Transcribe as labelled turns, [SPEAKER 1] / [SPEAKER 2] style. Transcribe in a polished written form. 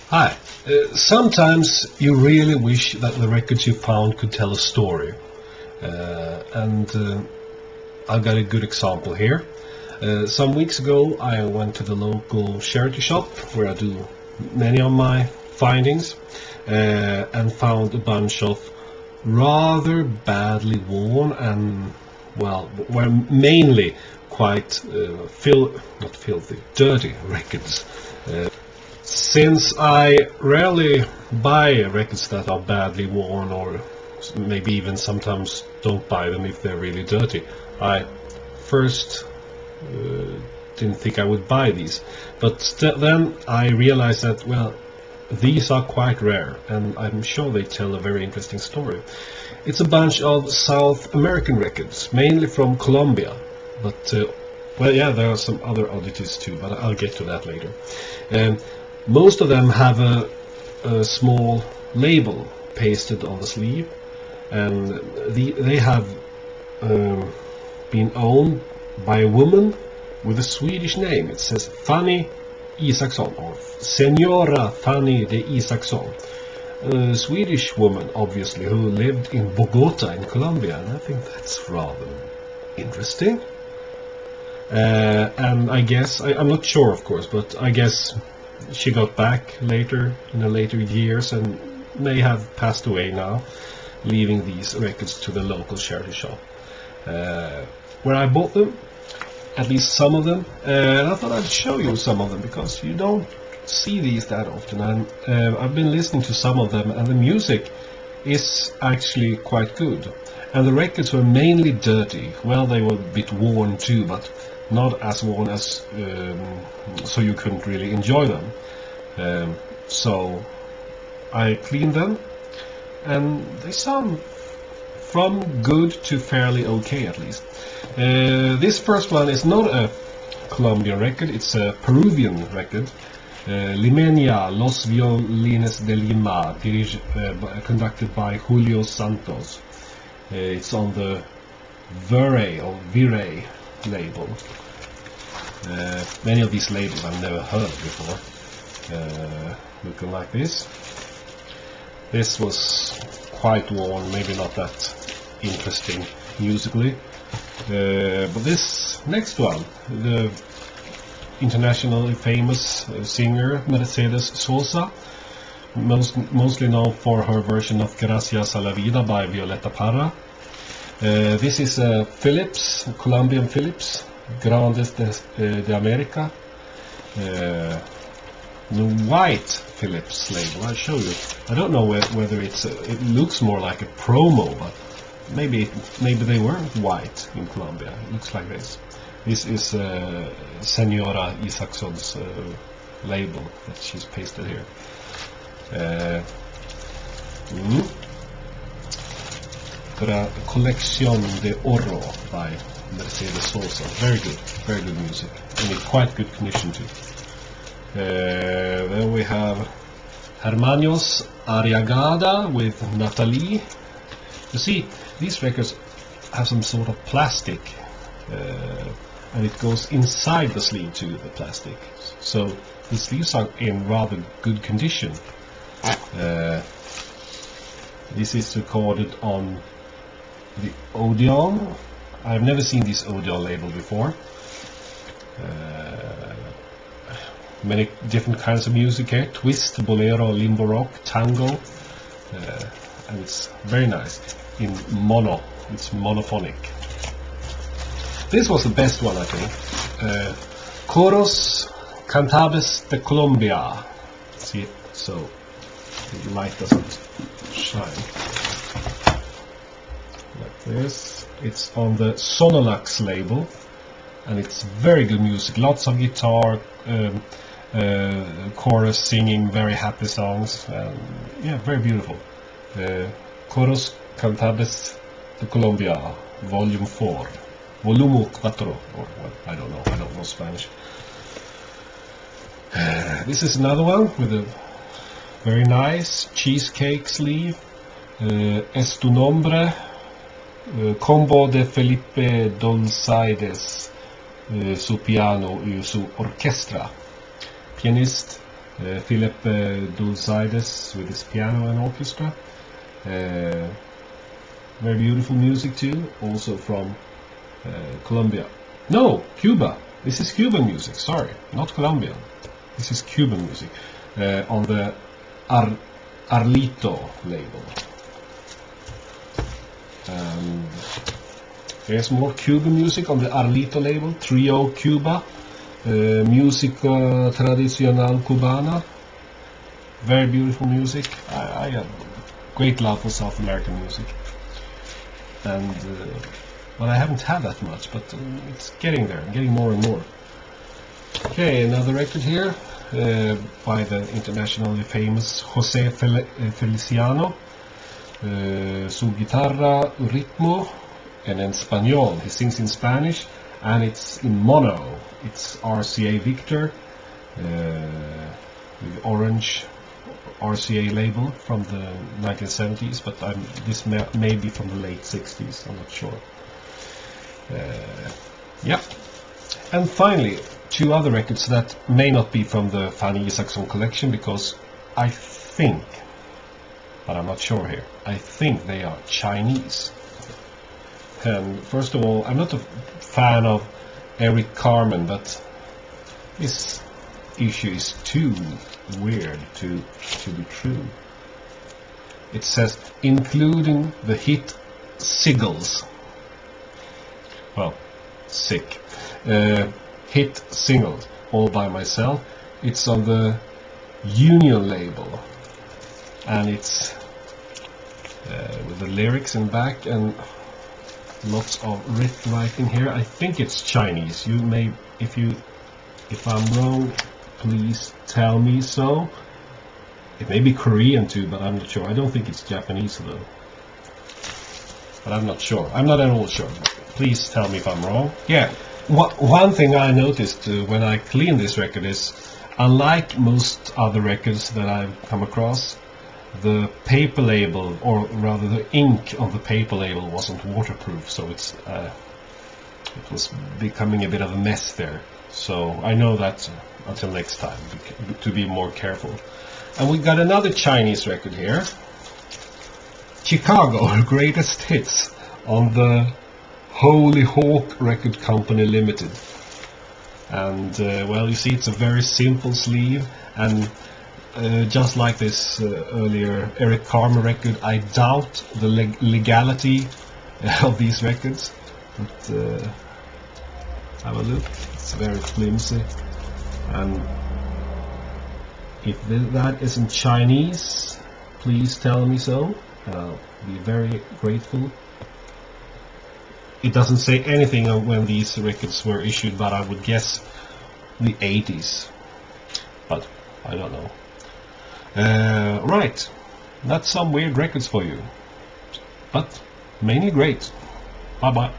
[SPEAKER 1] Hi. Sometimes you really wish that the records you found could tell a story. And I've got a good example here. Some weeks ago I went to the local charity shop where I do many of my findings and found a bunch of rather badly worn and, well, were mainly quite not filthy, dirty records. Since I rarely buy records that are badly worn, or maybe even sometimes don't buy them if they're really dirty, I first didn't think I would buy these. But then I realized that, well, these are quite rare, and I'm sure they tell a very interesting story. It's a bunch of South American records, mainly from Colombia. But, well, yeah, there are some other oddities too, but I'll get to that later. Most of them have a small label pasted on the sleeve, and they have been owned by a woman with a Swedish name. It says Fanny Isaksson, or Senora Fanny de Isaksson. A Swedish woman, obviously, who lived in Bogota in Colombia, and I think that's rather interesting. And I guess, I'm not sure of course, but I guess she got back later, in the later years, and may have passed away now, leaving these records to the local charity shop where I bought them, at least some of them, and I thought I'd show you some of them because you don't see these that often. And I've been listening to some of them, and the music is actually quite good, and the records were mainly dirty. Well, they were a bit worn too, but not as worn as so you couldn't really enjoy them. So I cleaned them, and they sound from good to fairly okay, at least. This first one is not a Colombian record, it's a Peruvian record. Limeña, Los Violines de Lima, conducted by Julio Santos. It's on the Virey label. Many of these labels I've never heard before. Looking like this. This was quite worn, maybe not that interesting musically. But this next one, the internationally famous singer Mercedes Sosa, mostly known for her version of Gracias a la Vida by Violeta Parra. This is a Philips, Colombian Philips, Grandes de America, the white Philips label. I'll show you. I don't know whether it looks more like a promo, but maybe they weren't white in Colombia. It looks like this. This is Senora Isaksson's label that she's pasted here. Collection de Oro by Mercedes Sosa. Very good music, and in quite good condition too. Then we have Hermanos Arriagada with Natalie. You see, these records have some sort of plastic, and it goes inside the sleeve too, the plastic. So the sleeves are in rather good condition. This is recorded on the Odeon. I've never seen this Odeon label before. Many different kinds of music here: twist, bolero, limbo rock, tango, and it's very nice in mono. It's monophonic. This was the best one, I think. Coros Cantables de Colombia. See, so the light doesn't shine like this. It's on the Sonolax label, and it's very good music. Lots of guitar, chorus singing very happy songs. Yeah, very beautiful. Coros Cantables de Colombia, Volume 4. Volumo 4, or well, I don't know Spanish. This is another one with a very nice cheesecake sleeve. Es tu nombre, combo de Felipe Dolzaides, su piano y su orquestra. Pianist Philip Dulcides with his piano and orchestra. Very beautiful music too, also from Colombia. No, Cuba. This is Cuban music, sorry, not Colombian. This is Cuban music on the Arlito label. There's more Cuban music on the Arlito label. Trio Cuba, Música Tradicional Cubana. Very beautiful music. I have great love for South American music. And well, I haven't had that much, but it's getting there, getting more and more. Okay, another record here by the internationally famous José Feliciano. Su guitarra ritmo en español. He sings in Spanish and it's in mono. It's RCA Victor with orange RCA label from the 1970s, but this may be from the late 60s, I'm not sure. Yep. And finally, two other records that may not be from the Fanny Isaacson collection, because I think, but I'm not sure here, I think they are Chinese. And first of all, I'm not a fan of Eric Carmen, but this issue is too weird to be true. It says, including the hit Singles. Well, sick. Hit Singles, all by myself. It's on the Union label. And it's with the lyrics in back and lots of riff writing here. I think it's Chinese. You may, if I'm wrong, please tell me so. It may be Korean too, but I'm not sure. I don't think it's Japanese though. But I'm not sure. I'm not at all sure. Please tell me if I'm wrong. Yeah. One thing I noticed when I cleaned this record is, unlike most other records that I've come across, the paper label, or rather the ink on the paper label, wasn't waterproof, so it was becoming a bit of a mess there. So I know that until next time, to be more careful. And we got another Chinese record here, Chicago Greatest Hits, on the Holy Hawk Record Company Limited. And well, you see, it's a very simple sleeve, and just like this earlier Eric Carmen record, I doubt the legality of these records, but have a look. It's very flimsy, and if that isn't Chinese, please tell me so, and I'll be very grateful. It doesn't say anything on when these records were issued, but I would guess the 80s, but I don't know. Right, that's some weird records for you, but mainly great. Bye bye.